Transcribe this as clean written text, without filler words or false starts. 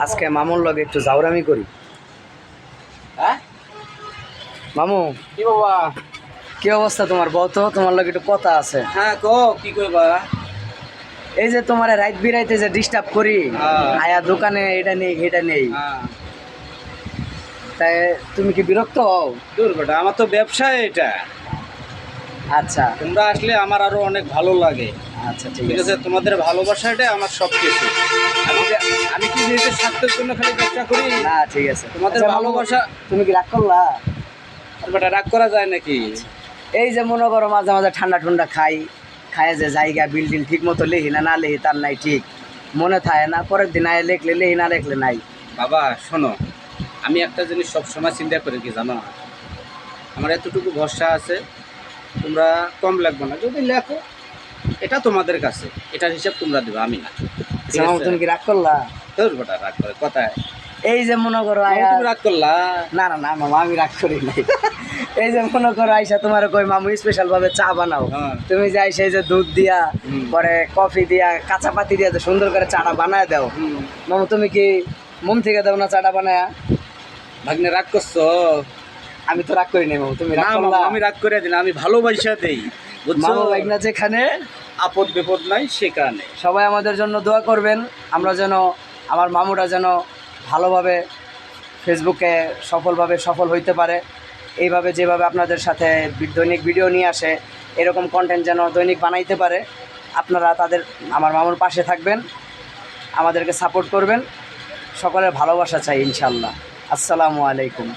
আজকে মামুর লগে একটু জাউরামি করি। হ্যাঁ মামু, কি বাবা? কি অবস্থা তোমার? বল তো, তোমার লগে একটু কথা আছে। হ্যাঁ কো, কি কইবা? এই যে তোমার রাত বিরাইতে যে ডিস্টার্ব করি, আয়া দোকানে এটা নেই এটা নেই, হ্যাঁ তাই তুমি কি বিরক্ত হও? দূর বেটা, আমার তো ব্যবসা এটা। আচ্ছা তোমরা আসলে আমার আরো অনেক ভালো লাগে। আচ্ছা, ঠিক ঠিক আছে। আছে, তোমাদের ভালোবাসাটাই আমার সব কিছু। আমি কি নিজের স্বার্থের জন্য খালি ব্যবসা করি? না, ঠিক আছে। তোমাদের আচ্ছা, মামু, ভালোবাসা। তুমি কি রাগ করলা? আর বেটা, রাগ করা যায় নাকি? এই যে মনে করো মাঝে মাঝে ঠান্ডা ঠান্ডা খাই, খায় যে জায়গা বিল্ডিং ঠিক মতো লেহি না লেহি তার নাই ঠিক, মনে থাকে না, পরের দিন আয় লেখলে লেহি না লেখলে নাই। বাবা শোনো, আমি একটা জিনিস সবসময় চিন্তা করি কি জানো, আমার এতটুকু ভরসা আছে, তোমরা কম লাগবে না। যদি লেখো এটা তোমাদের কাছে, এটার হিসাব তোমরা দেবে, আমি না। ঠিক আচ্ছা মামু, আছে? তুমি কি রাগ করলা? তোর বেটা রাগ করে কথায়। এই যে মনে করো মামু, আয়া, তুমি রাগ করলা? না না না মামা, আমি রাগ করি নাই। এই যে মনে করো আইসা তোমার কই মামু স্পেশাল ভাবে চা বানাও, হ্যাঁ। তুমি যাই সেই যে দুধ দিয়া পরে কফি দিয়া কাঁচা পাতি দিয়া যে সুন্দর করে চাটা বানায় দাও, মামু তুমি কি মন থেকে দাও না চাটা বানায়া? ভাগ্নে রাগ করছো? আমি তো রাগ করি নাই মামু, তুমি রাগ না করলা? মামু, আমি রাগ করে দিলাম, আমি ভালোবাসা দেই, বুঝছো? মামু ভাইগনা যেখানে, আপদ বিপদ নাই সেখানে। সবাই আমাদের জন্য দোয়া করবেন, আমরা যেন, আমার মামুরা যেন ভালোভাবে ফেসবুকে সফল হইতে পারে। এইভাবে যেভাবে আপনাদের সাথে দৈনিক ভিডিও নিয়ে আসে, এরকম কন্টেন্ট যেন দৈনিক বানাইতে পারে। আপনারা আমার মামুর পাশে থাকবেন, আমাদেরকে সাপোর্ট করবেন। সকলের ভালোবাসা চাই ইনশাল্লাহ। আসসালামু আলাইকুম।